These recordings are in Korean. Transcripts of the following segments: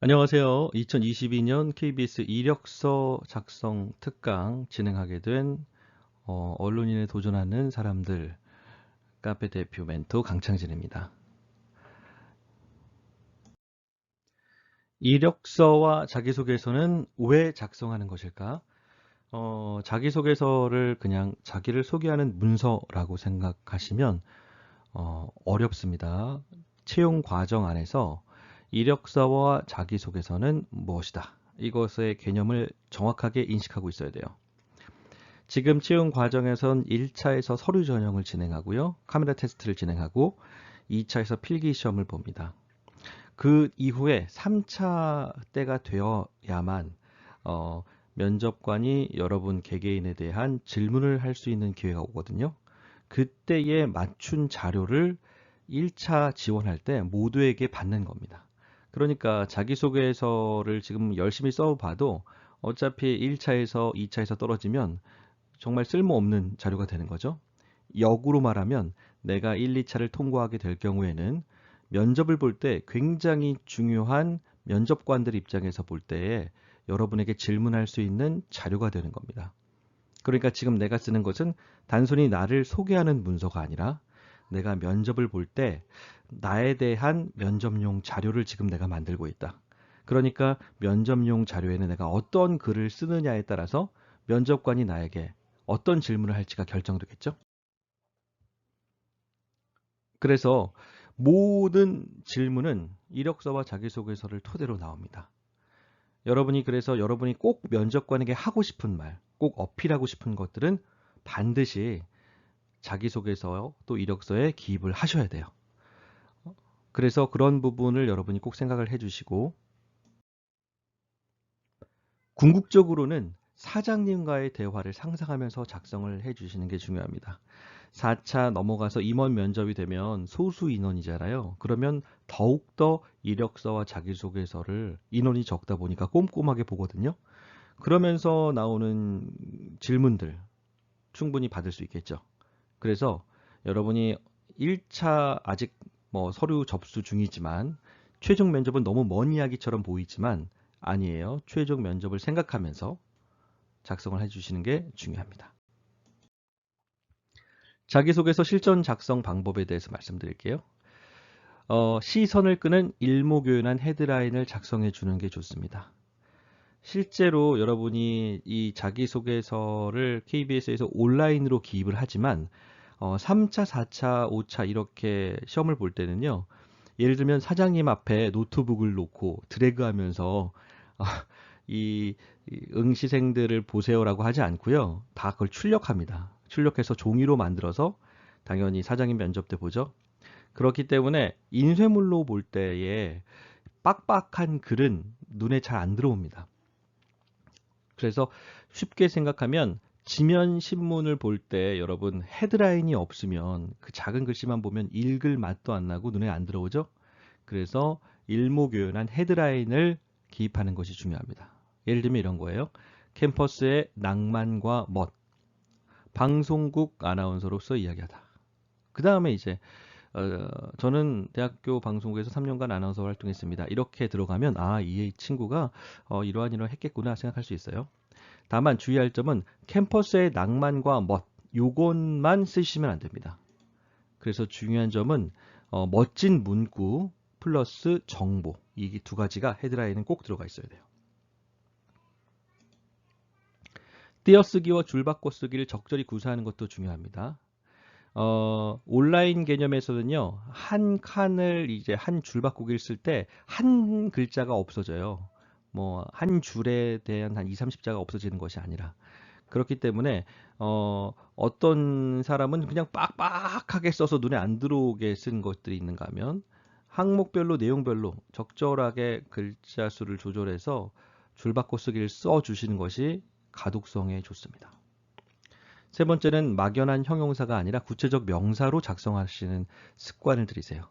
안녕하세요. 2022년 KBS 이력서 작성 특강 진행하게 된 언론인에 도전하는 사람들 카페 대표 멘토 강창진입니다. 이력서와 자기소개서는 왜 작성하는 것일까? 자기소개서를 그냥 자기를 소개하는 문서라고 생각하시면 어렵습니다. 채용 과정 안에서 이력서와 자기소개서는 무엇이다. 이것의 개념을 정확하게 인식하고 있어야 돼요. 지금 채용 과정에선 1차에서 서류 전형을 진행하고요. 카메라 테스트를 진행하고 2차에서 필기 시험을 봅니다. 그 이후에 3차 때가 되어야만 면접관이 여러분 개개인에 대한 질문을 할 수 있는 기회가 오거든요. 그때에 맞춘 자료를 1차 지원할 때 모두에게 받는 겁니다. 그러니까 자기소개서를 지금 열심히 써봐도 어차피 1차에서 2차에서 떨어지면 정말 쓸모없는 자료가 되는 거죠. 역으로 말하면 내가 1, 2차를 통과하게 될 경우에는 면접을 볼 때 굉장히 중요한 면접관들 입장에서 볼 때에 여러분에게 질문할 수 있는 자료가 되는 겁니다. 그러니까 지금 내가 쓰는 것은 단순히 나를 소개하는 문서가 아니라 내가 면접을 볼 때 나에 대한 면접용 자료를 지금 내가 만들고 있다. 그러니까 면접용 자료에는 내가 어떤 글을 쓰느냐에 따라서 면접관이 나에게 어떤 질문을 할지가 결정되겠죠. 그래서 모든 질문은 이력서와 자기소개서를 토대로 나옵니다. 그래서 여러분이 꼭 면접관에게 하고 싶은 말, 꼭 어필하고 싶은 것들은 반드시 자기소개서 또 이력서에 기입을 하셔야 돼요. 그래서 그런 부분을 여러분이 꼭 생각을 해주시고 궁극적으로는 사장님과의 대화를 상상하면서 작성을 해주시는 게 중요합니다. 4차 넘어가서 임원 면접이 되면 소수 인원이잖아요. 그러면 더욱더 이력서와 자기소개서를 인원이 적다 보니까 꼼꼼하게 보거든요. 그러면서 나오는 질문들 충분히 받을 수 있겠죠. 그래서 여러분이 1차 아직 서류 접수 중이지만 최종 면접은 너무 먼 이야기처럼 보이지만 아니에요. 최종 면접을 생각하면서 작성을 해주시는 게 중요합니다. 자기소개서 실전 작성 방법에 대해서 말씀드릴게요. 시선을 끄는 일목요연한 헤드라인을 작성해 주는 게 좋습니다. 실제로 여러분이 이 자기소개서를 KBS에서 온라인으로 기입을 하지만 3차, 4차, 5차 이렇게 시험을 볼 때는요. 예를 들면 사장님 앞에 노트북을 놓고 드래그하면서 이 응시생들을 보세요라고 하지 않고요. 다 그걸 출력합니다. 출력해서 종이로 만들어서 당연히 사장님 면접 때 보죠. 그렇기 때문에 인쇄물로 볼 때에 빡빡한 글은 눈에 잘 안 들어옵니다. 그래서 쉽게 생각하면 지면 신문을 볼 때 여러분 헤드라인이 없으면 그 작은 글씨만 보면 읽을 맛도 안 나고 눈에 안 들어오죠. 그래서 일목요연한 헤드라인을 기입하는 것이 중요합니다. 예를 들면 이런 거예요. 캠퍼스의 낭만과 멋, 방송국 아나운서로서 이야기하다. 그 다음에 이제 저는 대학교 방송국에서 3년간 아나운서 활동했습니다. 이렇게 들어가면 이 친구가 이러한 했겠구나 생각할 수 있어요. 다만 주의할 점은 캠퍼스의 낭만과 멋, 요것만 쓰시면 안 됩니다. 그래서 중요한 점은 멋진 문구 플러스 정보 이 두 가지가 헤드라인은 꼭 들어가 있어야 돼요. 띄어쓰기와 줄바꿔 쓰기를 적절히 구사하는 것도 중요합니다. 온라인 개념에서는요, 한 칸을 이제 한 줄바꾸기를 쓸 때 한 글자가 없어져요. 한 줄에 대한 한 2, 30자가 없어지는 것이 아니라. 그렇기 때문에, 어떤 사람은 그냥 빡빡하게 써서 눈에 안 들어오게 쓴 것들이 있는가 하면, 항목별로, 내용별로 적절하게 글자 수를 조절해서 줄바꿔 쓰기를 써주시는 것이 가독성에 좋습니다. 세 번째는 막연한 형용사가 아니라 구체적 명사로 작성하시는 습관을 들이세요.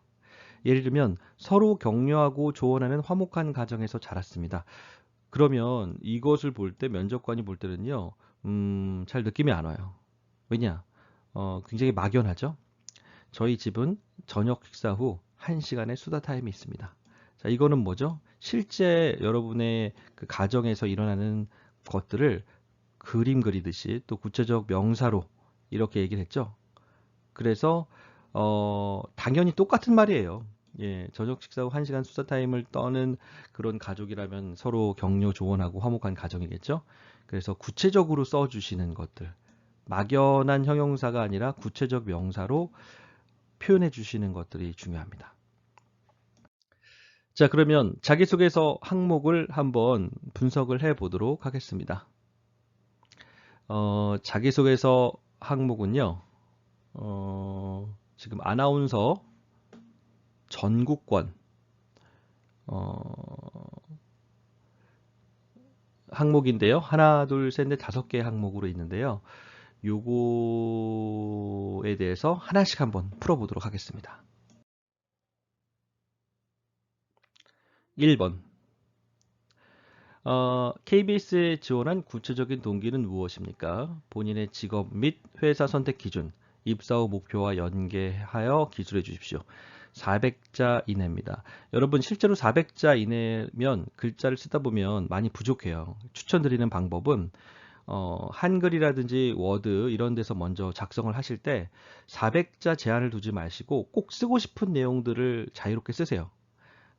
예를 들면 서로 격려하고 조언하는 화목한 가정에서 자랐습니다. 그러면 이것을 볼 때 면접관이 볼 때는요, 잘 느낌이 안 와요. 왜냐? 굉장히 막연하죠. 저희 집은 저녁 식사 후 1시간의 수다 타임이 있습니다. 자, 이거는 뭐죠? 실제 여러분의 그 가정에서 일어나는 것들을 그림 그리듯이 또 구체적 명사로 이렇게 얘기를 했죠. 그래서 당연히 똑같은 말이에요. 예, 저녁 식사 후 1시간 수다 타임을 떠는 그런 가족이라면 서로 격려 조언하고 화목한 가정이겠죠. 그래서 구체적으로 써주시는 것들, 막연한 형용사가 아니라 구체적 명사로 표현해 주시는 것들이 중요합니다. 자, 그러면 자기소개서 항목을 한번 분석을 해 보도록 하겠습니다. 자기소개서 항목은요, 지금 아나운서 전국권 항목인데요. 하나, 둘, 셋, 넷, 5개 항목으로 있는데요. 요거에 대해서 하나씩 한번 풀어보도록 하겠습니다. 1번. KBS에 지원한 구체적인 동기는 무엇입니까? 본인의 직업 및 회사 선택 기준, 입사 후 목표와 연계하여 기술해 주십시오. 400자 이내입니다. 여러분 실제로 400자 이내면 글자를 쓰다 보면 많이 부족해요. 추천드리는 방법은 한글이라든지 워드 이런 데서 먼저 작성을 하실 때 400자 제한을 두지 마시고 꼭 쓰고 싶은 내용들을 자유롭게 쓰세요.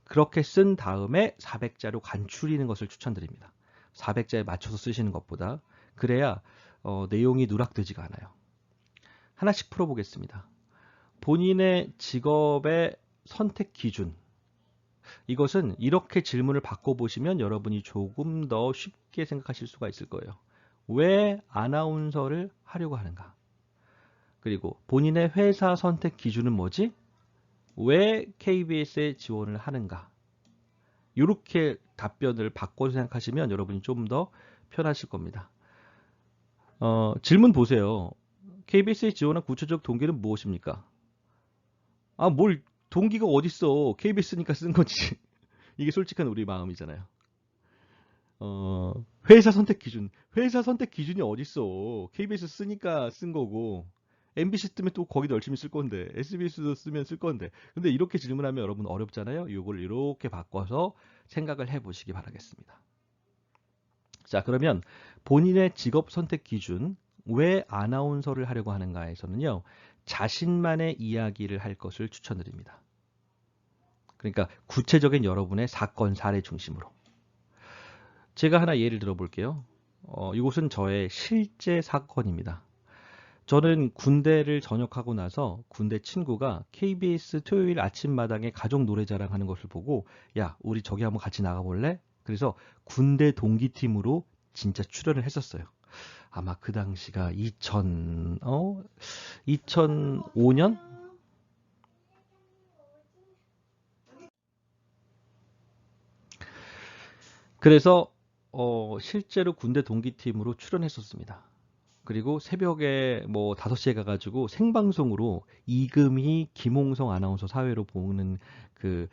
그렇게 쓴 다음에 400자로 간추리는 것을 추천드립니다. 400자에 맞춰서 쓰시는 것보다 그래야 내용이 누락되지가 않아요. 하나씩 풀어보겠습니다. 본인의 직업의 선택 기준, 이것은 이렇게 질문을 바꿔보시면 여러분이 조금 더 쉽게 생각하실 수가 있을 거예요. 왜 아나운서를 하려고 하는가? 그리고 본인의 회사 선택 기준은 뭐지? 왜 KBS에 지원을 하는가? 이렇게 답변을 바꿔서 생각하시면 여러분이 좀 더 편하실 겁니다. 질문 보세요. KBS에 지원한 구체적 동기는 무엇입니까? 뭘 동기가 어딨어. KBS니까 쓴 거지. 이게 솔직한 우리 마음이잖아요. 회사 선택 기준. 회사 선택 기준이 어딨어. KBS 쓰니까 쓴 거고. MBC 뜨면 또 거기도 열심히 쓸 건데. SBS도 쓰면 쓸 건데. 근데 이렇게 질문하면 여러분 어렵잖아요. 이걸 이렇게 바꿔서 생각을 해보시기 바라겠습니다. 자, 그러면 본인의 직업 선택 기준, 왜 아나운서를 하려고 하는가에서는요, 자신만의 이야기를 할 것을 추천드립니다. 그러니까 구체적인 여러분의 사건, 사례 중심으로. 제가 하나 예를 들어 볼게요. 이것은 저의 실제 사건입니다. 저는 군대를 전역하고 나서 군대 친구가 KBS 토요일 아침마당에 가족 노래자랑 하는 것을 보고 야, 우리 저기 한번 같이 나가볼래? 그래서 군대 동기팀으로 진짜 출연을 했었어요. 아마 그 당시가 2005년? 그래서 실제로 군대 동기팀으로 출연했었습니다. 그리고 새벽에 뭐 5시에 가가지고 생방송으로 이금희, 김홍성 아나운서 사회로 보는 그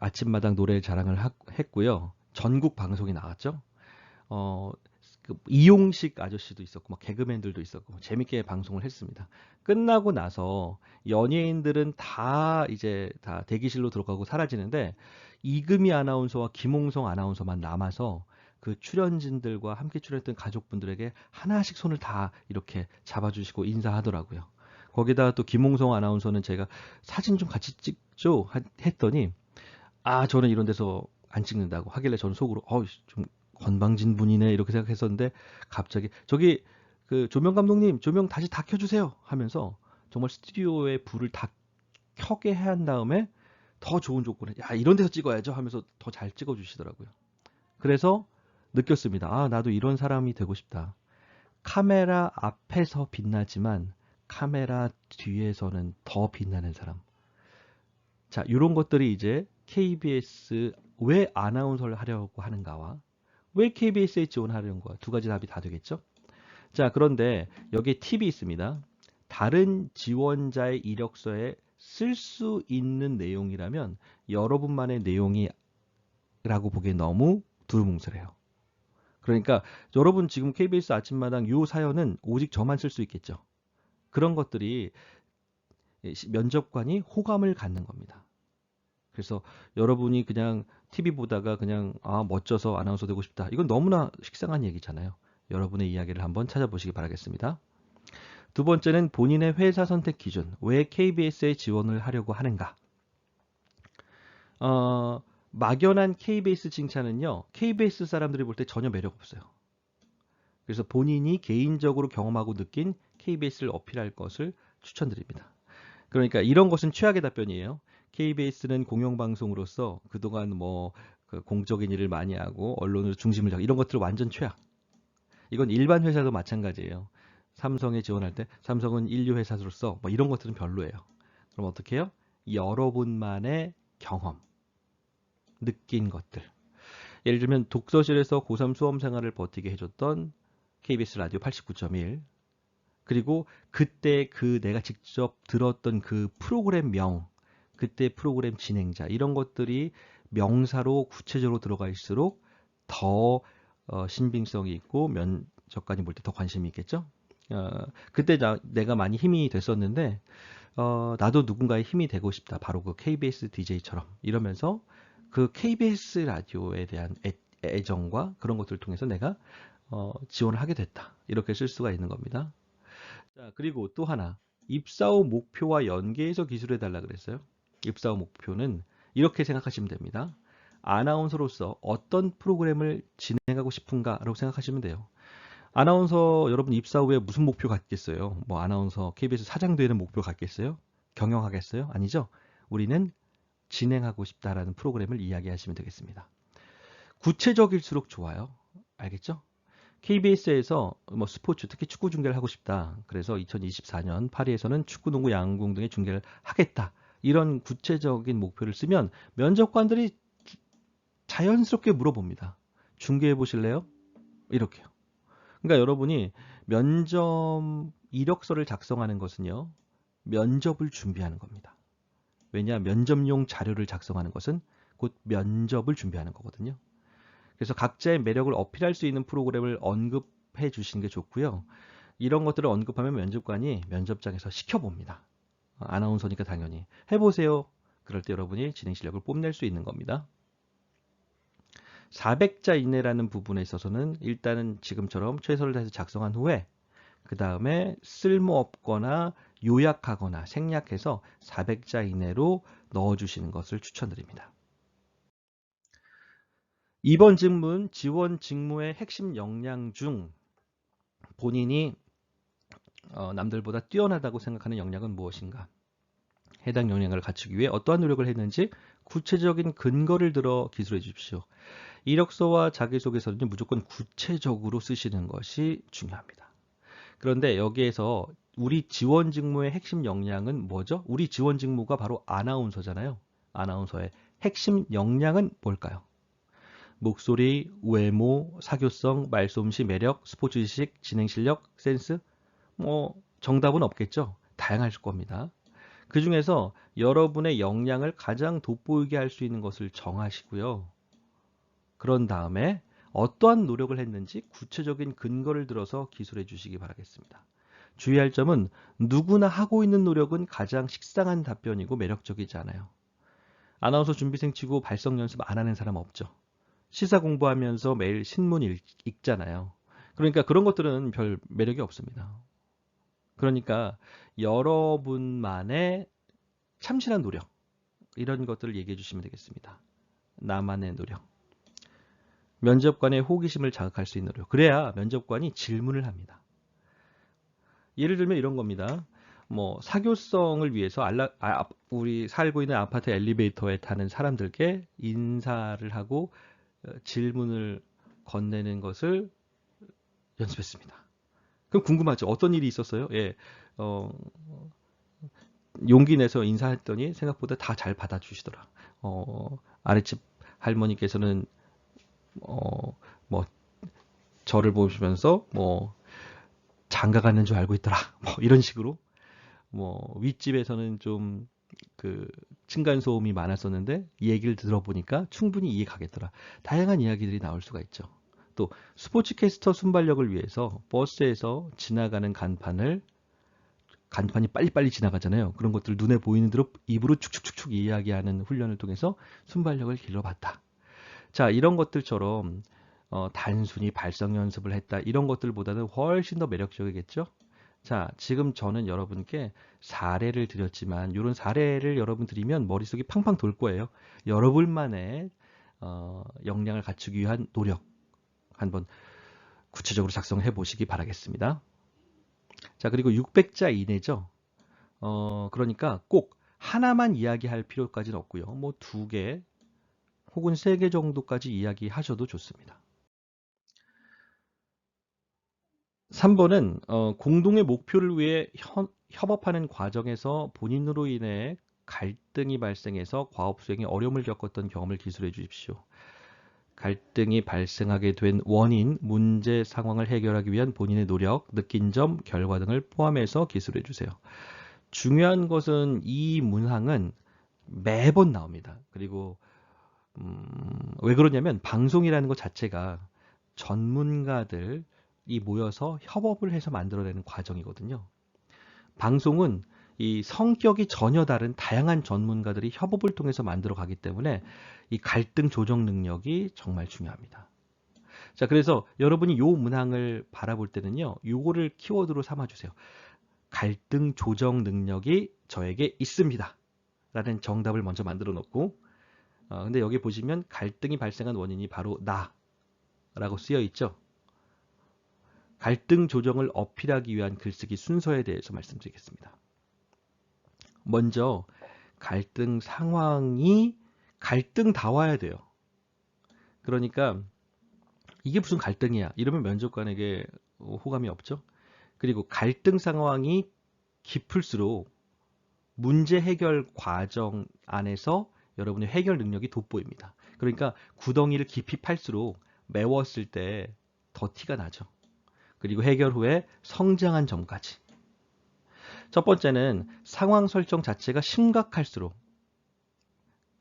아침마당 노래 자랑을 했고요. 전국 방송이 나왔죠. 어, 그 이용식 아저씨도 있었고, 막 개그맨들도 있었고, 재밌게 방송을 했습니다. 끝나고 나서 연예인들은 다 이제 다 대기실로 들어가고 사라지는데, 이금희 아나운서와 김홍성 아나운서만 남아서 그 출연진들과 함께 출연했던 가족분들에게 하나씩 손을 다 이렇게 잡아주시고 인사하더라고요. 거기다가 또 김홍성 아나운서는 제가 사진 좀 같이 찍죠? 했더니, 저는 이런 데서 안 찍는다고 하길래 저는 속으로, 좀 건방진 분이네 이렇게 생각했었는데 갑자기 저기 그 조명 감독님 조명 다시 다 켜주세요 하면서 정말 스튜디오에 불을 다 켜게 한 다음에 더 좋은 조건에 야 이런 데서 찍어야죠 하면서 더 잘 찍어주시더라고요. 그래서 느꼈습니다. 나도 이런 사람이 되고 싶다. 카메라 앞에서 빛나지만 카메라 뒤에서는 더 빛나는 사람. 자, 이런 것들이 이제 KBS 왜 아나운서를 하려고 하는가와 왜 KBS에 지원하려는가 두 가지 답이 다 되겠죠? 자, 그런데 여기에 팁이 있습니다. 다른 지원자의 이력서에 쓸 수 있는 내용이라면 여러분만의 내용이라고 보기엔 너무 두루뭉술해요. 그러니까 여러분 지금 KBS 아침마당 요 사연은 오직 저만 쓸 수 있겠죠. 그런 것들이 면접관이 호감을 갖는 겁니다. 그래서 여러분이 그냥 TV 보다가 그냥 멋져서 아나운서 되고 싶다. 이건 너무나 식상한 얘기잖아요. 여러분의 이야기를 한번 찾아보시기 바라겠습니다. 두 번째는 본인의 회사 선택 기준. 왜 KBS에 지원을 하려고 하는가? 막연한 KBS 칭찬은요. KBS 사람들이 볼 때 전혀 매력 없어요. 그래서 본인이 개인적으로 경험하고 느낀 KBS를 어필할 것을 추천드립니다. 그러니까 이런 것은 최악의 답변이에요. KBS는 공영방송으로서 그동안 그 공적인 일을 많이 하고 언론으로 중심을 잡고 이런 것들 완전 최악. 이건 일반 회사도 마찬가지예요. 삼성에 지원할 때 삼성은 인류 회사로서 이런 것들은 별로예요. 그럼 어떻게 해요? 여러분만의 경험, 느낀 것들. 예를 들면 독서실에서 고3 수험 생활을 버티게 해줬던 KBS 라디오 89.1 그리고 그때 내가 직접 들었던 그 프로그램명, 그때 프로그램 진행자 이런 것들이 명사로 구체적으로 들어갈수록 더 신빙성이 있고 면접관이 볼 때 더 관심이 있겠죠. 그때 내가 많이 힘이 됐었는데 나도 누군가의 힘이 되고 싶다. 바로 그 KBS DJ처럼 이러면서 그 KBS 라디오에 대한 애정과 그런 것들을 통해서 내가 지원을 하게 됐다. 이렇게 쓸 수가 있는 겁니다. 자, 그리고 또 하나. 입사 후 목표와 연계해서 기술해 달라 그랬어요. 입사 후 목표는 이렇게 생각하시면 됩니다. 아나운서로서 어떤 프로그램을 진행하고 싶은가라고 생각하시면 돼요. 아나운서 여러분 입사 후에 무슨 목표 갖겠어요? 아나운서 KBS 사장 되는 목표 갖겠어요? 경영하겠어요? 아니죠. 우리는 진행하고 싶다라는 프로그램을 이야기하시면 되겠습니다. 구체적일수록 좋아요. 알겠죠? KBS에서 스포츠, 특히 축구 중계를 하고 싶다. 그래서 2024년 파리에서는 축구, 농구, 양궁 등의 중계를 하겠다. 이런 구체적인 목표를 쓰면 면접관들이 자연스럽게 물어봅니다. 중계해 보실래요? 이렇게요. 그러니까 여러분이 면접 이력서를 작성하는 것은요. 면접을 준비하는 겁니다. 왜냐? 면접용 자료를 작성하는 것은 곧 면접을 준비하는 거거든요. 그래서 각자의 매력을 어필할 수 있는 프로그램을 언급해 주시는 게 좋고요. 이런 것들을 언급하면 면접관이 면접장에서 시켜봅니다. 아나운서니까 당연히 해보세요. 그럴 때 여러분이 진행 실력을 뽐낼 수 있는 겁니다. 400자 이내라는 부분에 있어서는 일단은 지금처럼 최선을 다해서 작성한 후에 그 다음에 쓸모없거나 요약하거나 생략해서 400자 이내로 넣어주시는 것을 추천드립니다. 2번 질문, 지원 직무의 핵심 역량 중 본인이 남들보다 뛰어나다고 생각하는 역량은 무엇인가? 해당 역량을 갖추기 위해 어떠한 노력을 했는지 구체적인 근거를 들어 기술해 주십시오. 이력서와 자기소개서는 무조건 구체적으로 쓰시는 것이 중요합니다. 그런데 여기에서 우리 지원 직무의 핵심 역량은 뭐죠? 우리 지원 직무가 바로 아나운서잖아요. 아나운서의 핵심 역량은 뭘까요? 목소리, 외모, 사교성, 말솜씨, 매력, 스포츠 지식, 진행 실력, 센스? 정답은 없겠죠. 다양할 겁니다. 그 중에서 여러분의 역량을 가장 돋보이게 할 수 있는 것을 정하시고요. 그런 다음에 어떠한 노력을 했는지 구체적인 근거를 들어서 기술해 주시기 바라겠습니다. 주의할 점은 누구나 하고 있는 노력은 가장 식상한 답변이고 매력적이지 않아요. 아나운서 준비생 치고 발성 연습 안 하는 사람 없죠. 시사 공부하면서 매일 신문 읽잖아요. 그러니까 그런 것들은 별 매력이 없습니다. 그러니까 여러분만의 참신한 노력 이런 것들을 얘기해 주시면 되겠습니다. 나만의 노력. 면접관의 호기심을 자극할 수 있는 노력. 그래야 면접관이 질문을 합니다. 예를 들면 이런 겁니다. 사교성을 위해서 우리 살고 있는 아파트 엘리베이터에 타는 사람들께 인사를 하고 질문을 건네는 것을 연습했습니다. 그럼 궁금하죠? 어떤 일이 있었어요? 예, 용기 내서 인사했더니 생각보다 다 잘 받아주시더라. 아랫집 할머니께서는 저를 보시면서 장가 가는 줄 알고 있더라. 이런 식으로. 윗집에서는 좀 층간소음이 많았었는데 이 얘기를 들어보니까 충분히 이해 가겠더라. 다양한 이야기들이 나올 수가 있죠. 또 스포츠캐스터 순발력을 위해서 버스에서 지나가는 간판이 빨리빨리 지나가잖아요. 그런 것들을 눈에 보이는 대로 입으로 축축축축 이야기하는 훈련을 통해서 순발력을 길러봤다. 자, 이런 것들처럼 단순히 발성 연습을 했다. 이런 것들보다는 훨씬 더 매력적이겠죠? 자, 지금 저는 여러분께 사례를 드렸지만 이런 사례를 여러분 드리면 머릿속이 팡팡 돌 거예요. 여러분만의 역량을 갖추기 위한 노력 한번 구체적으로 작성해 보시기 바라겠습니다. 자, 그리고 600자 이내죠. 그러니까 꼭 하나만 이야기할 필요까지는 없고요. 뭐 2개 혹은 3개 정도까지 이야기하셔도 좋습니다. 3번은 공동의 목표를 위해 협업하는 과정에서 본인으로 인해 갈등이 발생해서 과업 수행에 어려움을 겪었던 경험을 기술해 주십시오. 갈등이 발생하게 된 원인, 문제 상황을 해결하기 위한 본인의 노력, 느낀 점, 결과 등을 포함해서 기술해 주세요. 중요한 것은 이 문항은 매번 나옵니다. 그리고 왜 그러냐면 방송이라는 것 자체가 전문가들이 모여서 협업을 해서 만들어내는 과정이거든요. 방송은 이 성격이 전혀 다른 다양한 전문가들이 협업을 통해서 만들어 가기 때문에 이 갈등 조정 능력이 정말 중요합니다. 자, 그래서 여러분이 요 문항을 바라볼 때는요, 요거를 키워드로 삼아주세요. 갈등 조정 능력이 저에게 있습니다. 라는 정답을 먼저 만들어 놓고, 근데 여기 보시면 갈등이 발생한 원인이 바로 나라고 쓰여 있죠. 갈등 조정을 어필하기 위한 글쓰기 순서에 대해서 말씀드리겠습니다. 먼저 갈등 상황이 갈등다워야 돼요. 그러니까 이게 무슨 갈등이야? 이러면 면접관에게 호감이 없죠. 그리고 갈등 상황이 깊을수록 문제 해결 과정 안에서 여러분의 해결 능력이 돋보입니다. 그러니까 구덩이를 깊이 팔수록 메웠을 때 더 티가 나죠. 그리고 해결 후에 성장한 점까지. 첫 번째는 상황 설정 자체가 심각할수록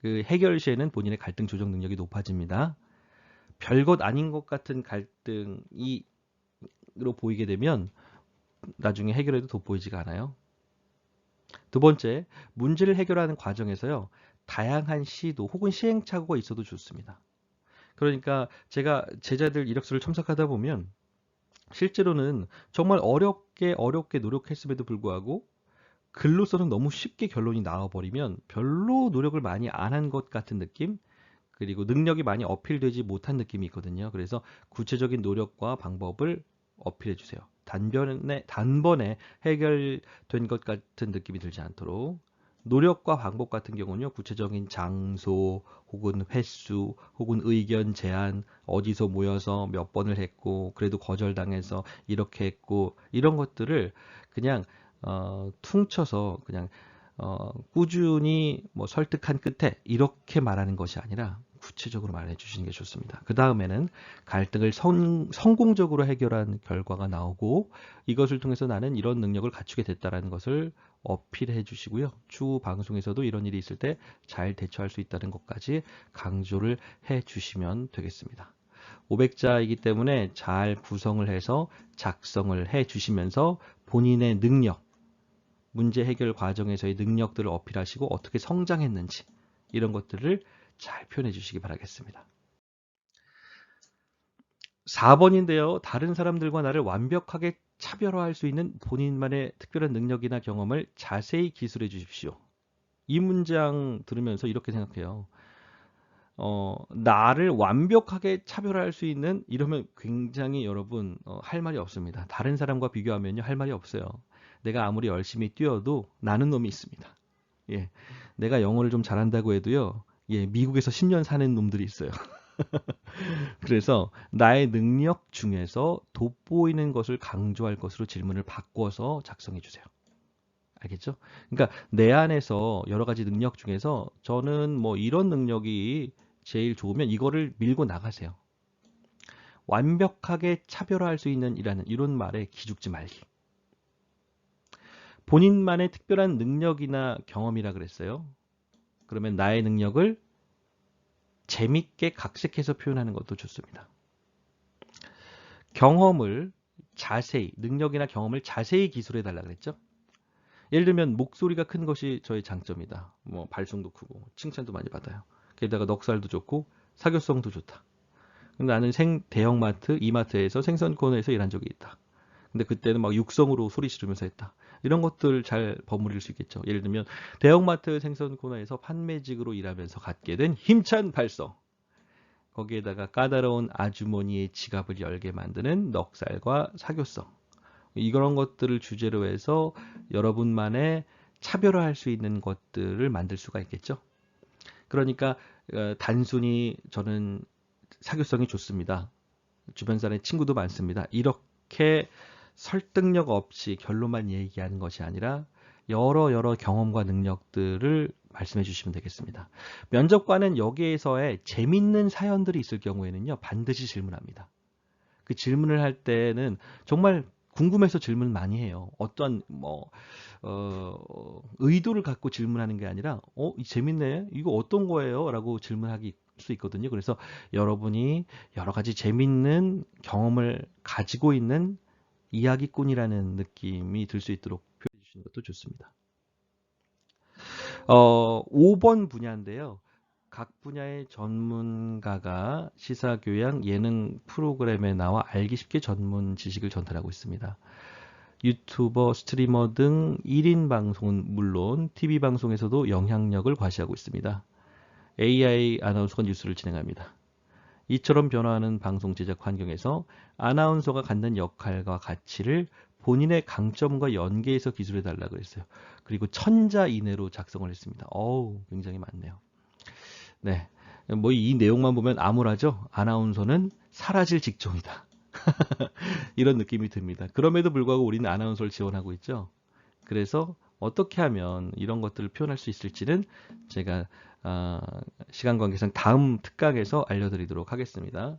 그 해결 시에는 본인의 갈등 조정 능력이 높아집니다. 별것 아닌 것 같은 갈등으로 보이게 되면 나중에 해결해도 돋보이지가 않아요. 두 번째, 문제를 해결하는 과정에서요. 다양한 시도 혹은 시행착오가 있어도 좋습니다. 그러니까 제가 제자들 이력서를 첨삭하다 보면 실제로는 정말 어렵게 노력했음에도 불구하고 글로서는 너무 쉽게 결론이 나와버리면 별로 노력을 많이 안 한 것 같은 느낌? 그리고 능력이 많이 어필되지 못한 느낌이 있거든요. 그래서 구체적인 노력과 방법을 어필해 주세요. 단번에 해결된 것 같은 느낌이 들지 않도록. 노력과 방법 같은 경우는요, 구체적인 장소, 혹은 횟수, 혹은 의견 제안, 어디서 모여서 몇 번을 했고, 그래도 거절당해서 이렇게 했고, 이런 것들을 그냥 퉁쳐서 그냥 꾸준히 뭐 설득한 끝에 이렇게 말하는 것이 아니라 구체적으로 말해 주시는 게 좋습니다. 그 다음에는 갈등을 성공적으로 해결한 결과가 나오고 이것을 통해서 나는 이런 능력을 갖추게 됐다는 것을 어필해 주시고요. 추후 방송에서도 이런 일이 있을 때 잘 대처할 수 있다는 것까지 강조를 해 주시면 되겠습니다. 500자이기 때문에 잘 구성을 해서 작성을 해 주시면서 본인의 능력, 문제 해결 과정에서의 능력들을 어필하시고 어떻게 성장했는지 이런 것들을 잘 표현해 주시기 바라겠습니다. 4번인데요. 다른 사람들과 나를 완벽하게 차별화할 수 있는 본인만의 특별한 능력이나 경험을 자세히 기술해 주십시오. 이 문장 들으면서 이렇게 생각해요. 나를 완벽하게 차별화할 수 있는 이러면 굉장히 여러분 할 말이 없습니다. 다른 사람과 비교하면요 할 말이 없어요. 내가 아무리 열심히 뛰어도 나는 놈이 있습니다. 예, 내가 영어를 좀 잘한다고 해도요, 예, 미국에서 10년 사는 놈들이 있어요. 그래서 나의 능력 중에서 돋보이는 것을 강조할 것으로 질문을 바꿔서 작성해 주세요. 알겠죠? 그러니까 내 안에서 여러 가지 능력 중에서 저는 뭐 이런 능력이 제일 좋으면 이거를 밀고 나가세요. 완벽하게 차별화할 수 있는 이런 말에 기죽지 말기. 본인만의 특별한 능력이나 경험이라 그랬어요. 그러면 나의 능력을 재밌게 각색해서 표현하는 것도 좋습니다. 경험을 자세히, 능력이나 경험을 자세히 기술해 달라 그랬죠? 예를 들면 목소리가 큰 것이 저의 장점이다. 뭐 발성도 크고 칭찬도 많이 받아요. 게다가 넉살도 좋고 사교성도 좋다. 근데 나는 대형마트, 이마트에서 생선 코너에서 일한 적이 있다. 근데 그때는 막 육성으로 소리 지르면서 했다. 이런 것들 잘 버무릴 수 있겠죠. 예를 들면 대형마트 생선 코너에서 판매직으로 일하면서 갖게 된 힘찬 발성. 거기에다가 까다로운 아주머니의 지갑을 열게 만드는 넉살과 사교성. 이런 것들을 주제로 해서 여러분만의 차별화할 수 있는 것들을 만들 수가 있겠죠. 그러니까 단순히 저는 사교성이 좋습니다. 주변 사람의 친구도 많습니다. 이렇게 설득력 없이 결론만 얘기하는 것이 아니라 여러 경험과 능력들을 말씀해 주시면 되겠습니다. 면접관은 여기에서의 재밌는 사연들이 있을 경우에는요, 반드시 질문합니다. 그 질문을 할 때는 정말 궁금해서 질문을 많이 해요. 어떤 의도를 갖고 질문하는 게 아니라 이 재밌네. 이거 어떤 거예요? 라고 질문하기 수 있거든요. 그래서 여러분이 여러 가지 재밌는 경험을 가지고 있는 이야기꾼이라는 느낌이 들 수 있도록 표현해 주시는 것도 좋습니다. 5번 분야인데요. 각 분야의 전문가가 시사, 교양, 예능 프로그램에 나와 알기 쉽게 전문 지식을 전달하고 있습니다. 유튜버, 스트리머 등 1인 방송은 물론 TV 방송에서도 영향력을 과시하고 있습니다. AI 아나운서가 뉴스를 진행합니다. 이처럼 변화하는 방송 제작 환경에서 아나운서가 갖는 역할과 가치를 본인의 강점과 연계해서 기술해 달라고 했어요. 그리고 천자 이내로 작성을 했습니다. 굉장히 많네요. 네. 이 내용만 보면 암울하죠? 아나운서는 사라질 직종이다. 이런 느낌이 듭니다. 그럼에도 불구하고 우리는 아나운서를 지원하고 있죠. 그래서 어떻게 하면 이런 것들을 표현할 수 있을지는 제가 시간 관계상 다음 특강에서 알려드리도록 하겠습니다.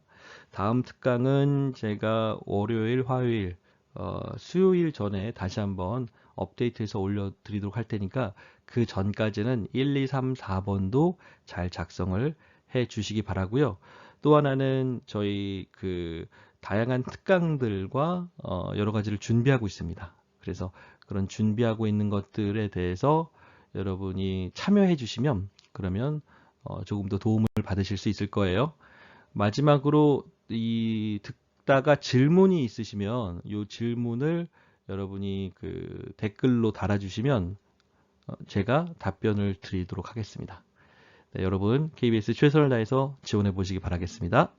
다음 특강은 제가 월요일, 화요일, 수요일 전에 다시 한번 업데이트해서 올려드리도록 할 테니까 그 전까지는 1, 2, 3, 4번도 잘 작성을 해 주시기 바라고요. 또 하나는 저희 다양한 특강들과 여러 가지를 준비하고 있습니다. 그래서 그런 준비하고 있는 것들에 대해서 여러분이 참여해 주시면 그러면 조금 더 도움을 받으실 수 있을 거예요. 마지막으로 듣다가 질문이 있으시면 이 질문을 여러분이 댓글로 달아주시면 제가 답변을 드리도록 하겠습니다. 네, 여러분 KBS 최선을 다해서 지원해 보시기 바라겠습니다.